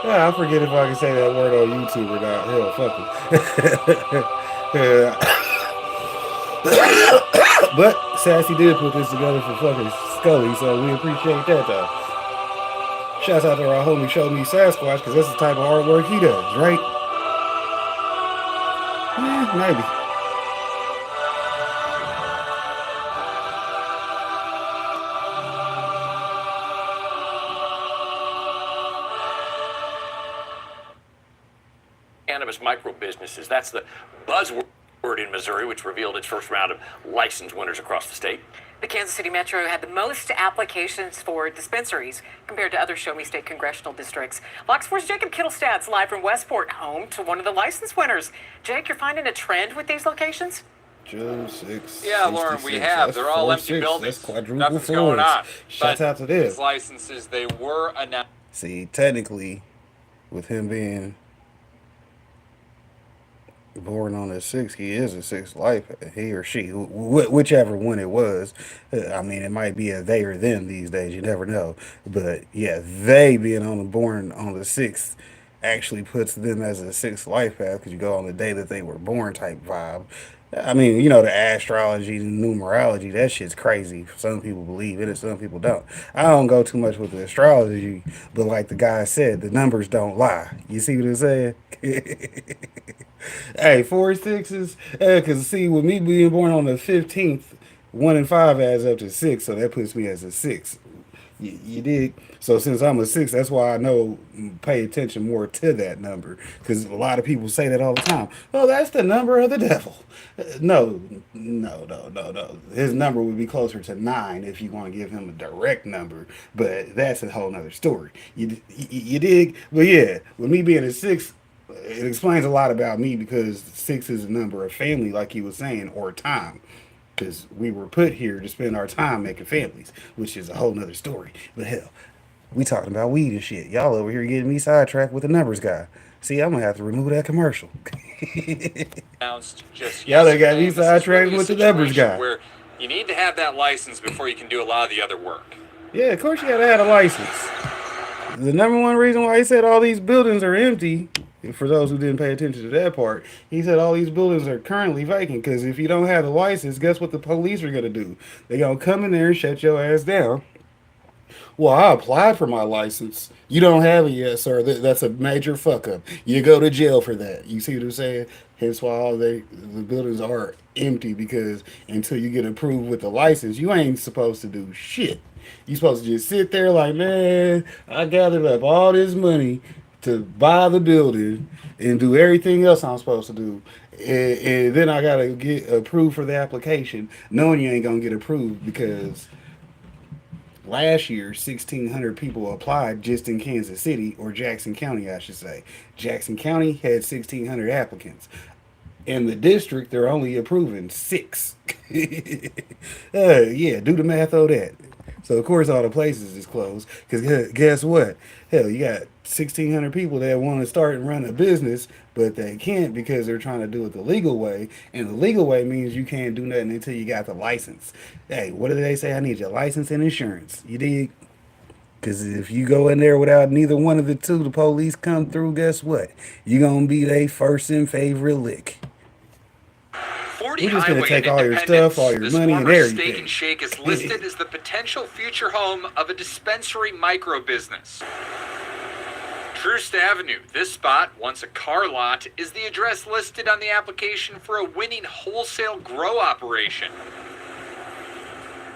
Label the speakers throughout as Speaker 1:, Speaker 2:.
Speaker 1: Yeah, I forget if I can say that word on YouTube or not. Hell, fuck it. But Sassy did put this together for fucking Scully, so we appreciate that though. Shouts out to our homie Show Me Sasquatch, because that's the type of artwork he does, right? Maybe.
Speaker 2: Cannabis micro businesses. That's the buzzword in Missouri, which revealed its first round of license winners across the state.
Speaker 3: The Kansas City Metro had the most applications for dispensaries compared to other Show Me State congressional districts. Fox 4's Jacob Kittlestat's live from Westport, home to one of the license winners. Jake, you're finding a trend with these locations?
Speaker 1: Joe 6.
Speaker 4: Yeah, Lauren, we have.
Speaker 1: That's
Speaker 4: They're all empty
Speaker 1: 4-6.
Speaker 4: buildings.
Speaker 1: That's quadruple
Speaker 4: Nothing's
Speaker 1: fours.
Speaker 4: going on.
Speaker 1: Shouts out to them.
Speaker 4: These licenses, they were announced.
Speaker 1: See, technically, with him being born on a 6, he is a 6 life. He or she, whichever one it was. I mean, it might be a they or them these days. You never know. But yeah, they being on the born on the 6th actually puts them as a 6 life path because you go on the day that they were born type vibe. I mean, you know, the astrology, the numerology, that shit's crazy. Some people believe it and some people don't. I don't go too much with the astrology, but like the guy said, the numbers don't lie. You see what I'm saying? Hey, 4 6s. Because see, with me being born on the 15th, 1 and 5 adds up to 6, so that puts me as a 6. You dig? So since I'm a 6, that's why I know pay attention more to that number. Because a lot of people say that all the time. Oh, that's the number of the devil. No. His number would be closer to 9 if you want to give him a direct number. But that's a whole nother story. You dig? But yeah, with me being a 6, it explains a lot about me because 6 is a number of family, like he was saying, or time. Because we were put here to spend our time making families, which is a whole nother story. But hell, we talking about weed and shit. Y'all over here getting me sidetracked with the numbers guy. See, I'm gonna have to remove that commercial.
Speaker 4: Announced just
Speaker 1: Y'all done got
Speaker 4: yesterday.
Speaker 1: me
Speaker 4: This is
Speaker 1: sidetracked
Speaker 4: really a
Speaker 1: with the numbers
Speaker 4: situation
Speaker 1: guy.
Speaker 4: where you need to have that license before you can do a lot of the other work.
Speaker 1: Yeah, of course you gotta have a license. The number one reason why he said all these buildings are empty, for those who didn't pay attention to that part, he said all these buildings are currently vacant because if you don't have the license, guess what the police are gonna do? They're gonna come in there and shut your ass down. Well, I applied for my license. You don't have it yet, sir. That's a major fuck up. You go to jail for that. You see what I'm saying? Hence why the buildings are empty because until you get approved with the license, you ain't supposed to do shit. You supposed to just sit there like, man, I gathered up all this money to buy the building and do everything else I'm supposed to do. And then I gotta get approved for the application, knowing you ain't gonna get approved because last year 1,600 people applied just in Kansas City or Jackson County, I should say. Jackson County had 1,600 applicants. In the district, they're only approving 6. Yeah, do the math on that. So of course all the places is closed. Cause guess what? Hell, you got 1,600 people that want to start and run a business, but they can't because they're trying to do it the legal way. And the legal way means you can't do nothing until you got the license. Hey, what do they say? I need your license and insurance. You dig? Because if you go in there without neither one of the two, the police come through, guess what? You're going to be their first and favorite lick.
Speaker 4: 40
Speaker 1: We're just gonna
Speaker 4: Highway
Speaker 1: take
Speaker 4: in
Speaker 1: all your
Speaker 4: Independence,
Speaker 1: stuff, all your
Speaker 4: this
Speaker 1: money, and
Speaker 4: former
Speaker 1: everything.
Speaker 4: Steak and Shake is listed as the potential future home of a dispensary micro business. Troost Avenue, this spot, once a car lot, is the address listed on the application for a winning wholesale grow operation.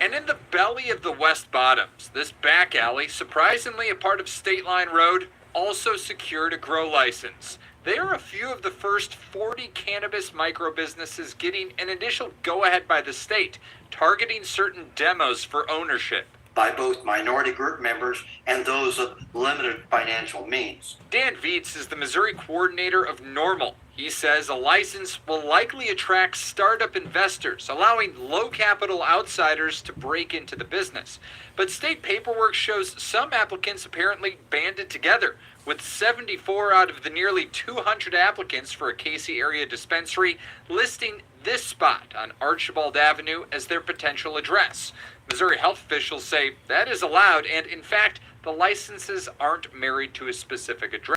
Speaker 4: And in the belly of the West Bottoms, this back alley, surprisingly a part of State Line Road, also secured a grow license. They are a few of the first 40 cannabis micro businesses getting an initial go-ahead by the state, targeting certain demos for ownership.
Speaker 5: By both minority group members and those of limited financial means.
Speaker 4: Dan Viets is the Missouri coordinator of Normal. He says a license will likely attract startup investors, allowing low capital outsiders to break into the business. But state paperwork shows some applicants apparently banded together, with 74 out of the nearly 200 applicants for a Casey area dispensary listing this spot on Archibald Avenue as their potential address. Missouri health officials say that is allowed, and in fact, the licenses aren't married to a specific address.